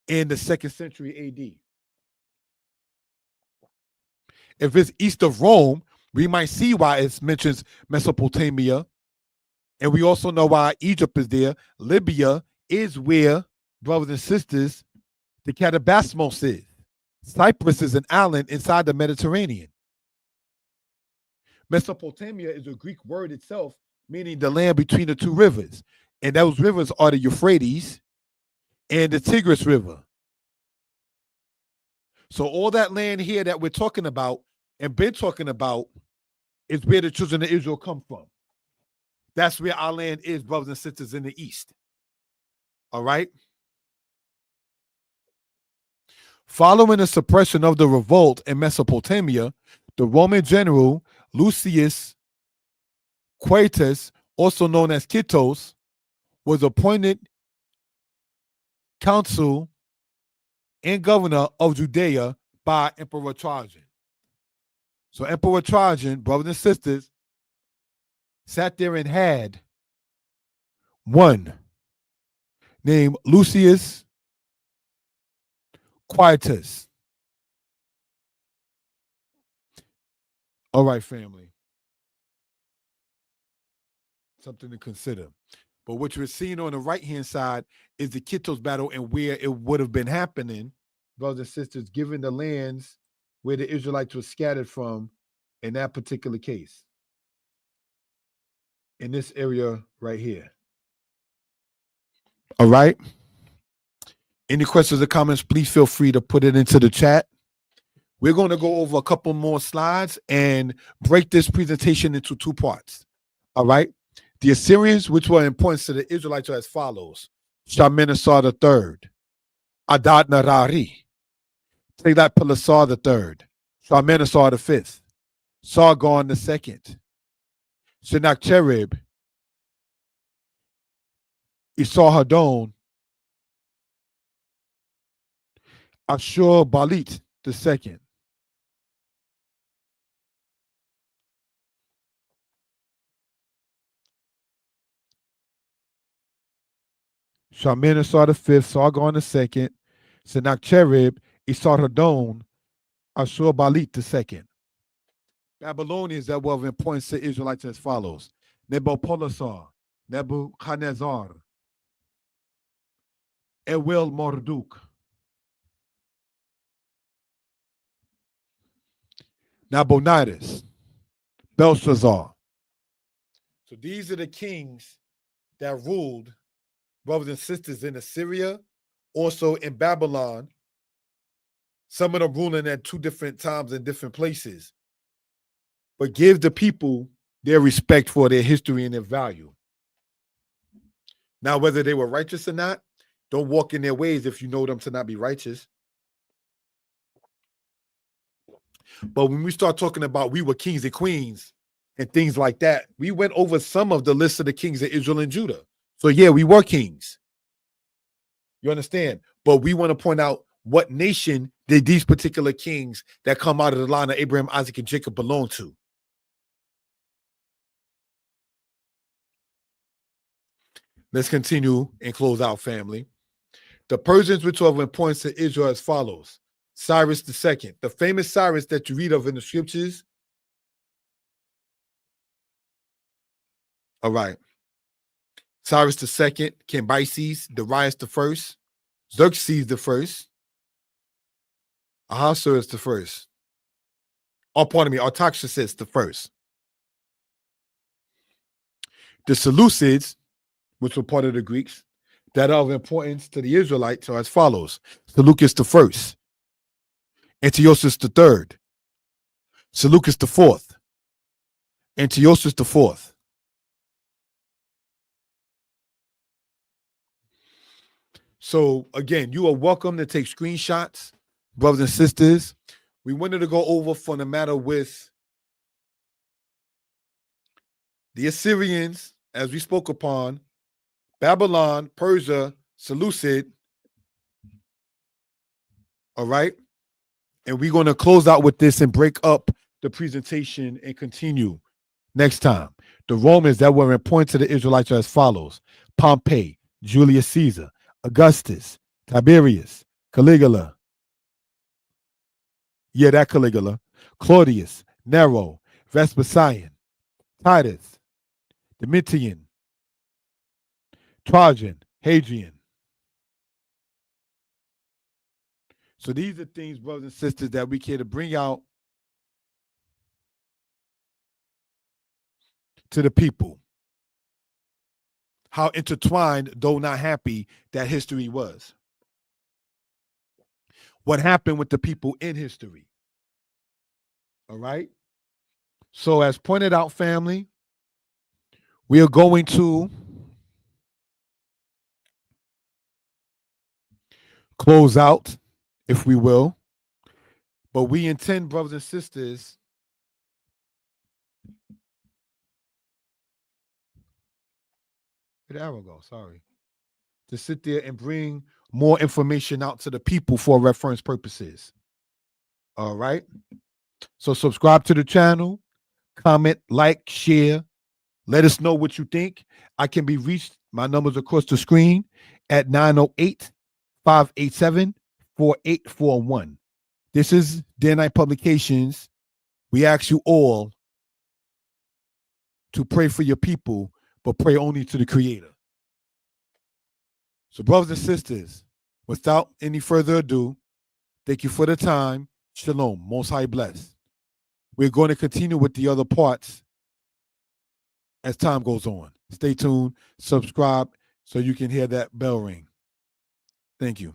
in the 2nd century AD? If it's east of Rome, we might see why it mentions Mesopotamia. And we also know why Egypt is there. Libya is where, brothers and sisters, the Catabasmos is. Cyprus is an island inside the Mediterranean. Mesopotamia is a Greek word itself, meaning the land between the two rivers. And those rivers are the Euphrates and the Tigris River. So all that land here that we're talking about and been talking about is where the children of Israel come from. That's where our land is, brothers and sisters, in the east. All right? Following the suppression of the revolt in Mesopotamia, the Roman general Lucius Quietus, also known as Kittos, was appointed consul and governor of Judea by Emperor Trajan. So Emperor Trajan, brothers and sisters, sat there and had one named Lucius Quietus. All right, family. Something to consider. But what you're seeing on the right-hand side is the Kittos battle and where it would have been happening, brothers and sisters, given the lands where the Israelites were scattered from in that particular case. In this area right here. All right. Any questions or comments, please feel free to put it into the chat. We're going to go over a couple more slides and break this presentation into 2 parts. All right. The Assyrians, which were important to the Israelites, are as follows: Shalmaneser III, Adad Narari, Tiglath-Pileser III, Shalmaneser V, Sargon II, Sennacherib, Esarhaddon, Ashurbanipal II. Shalmaneser V, Sargon II, Sennacherib, Esarhaddon, Ashurbanipal II. Babylonians that were of importance to Israelites as follows: Nabopolassar, Nebuchadnezzar, Ewil Marduk, Nabonidus, Belshazzar. So these are the kings that ruled, brothers and sisters, in Assyria, also in Babylon. Some of them ruling at two different times in different places. But give the people their respect for their history and their value. Now, whether they were righteous or not, don't walk in their ways if you know them to not be righteous. But when we start talking about we were kings and queens and things like that, we went over some of the list of the kings of Israel and Judah. So yeah, we were kings. You understand? But we want to point out what nation did these particular kings that come out of the line of Abraham, Isaac, and Jacob belong to. Let's continue and close out, family. The Persians which were of importance to Israel as follows: Cyrus II, the famous Cyrus that you read of in the scriptures. All right. Cyrus II, Cambyses, Darius I, Xerxes I, Ahasuerus I. Oh, pardon me, Artaxerxes I. The Seleucids, which were part of the Greeks, that are of importance to the Israelites are as follows: Seleucus I, Antiochus III, Seleucus IV, Antiochus IV. So again, you are welcome to take screenshots, brothers and sisters. We wanted to go over from the matter with the Assyrians, as we spoke upon, Babylon, Persia, Seleucid. All right. And we're going to close out with this and break up the presentation and continue next time. The Romans that were important to the Israelites are as follows: Pompey, Julius Caesar, Augustus, Tiberius, Caligula. Yeah, that Caligula. Claudius, Nero, Vespasian, Titus, Domitian, Trajan, Hadrian. So these are things, brothers and sisters, that we care to bring out to the people. How intertwined, though not happy, that history was. What happened with the people in history. All right? So as pointed out, family, we are going to close out, if we will. But we intend, brothers and sisters, where'd the arrow go? Sorry. To sit there and bring more information out to the people for reference purposes. All right? So subscribe to the channel, comment, like, share. Let us know what you think. I can be reached. My number's across the screen at 908-587-4841. This is Danitepublications. We ask you all to pray for your people, but pray only to the Creator. So, brothers and sisters, without any further ado, thank you for the time. Shalom. Most High bless. We're going to continue with the other parts as time goes on. Stay tuned, subscribe so you can hear that bell ring. Thank you.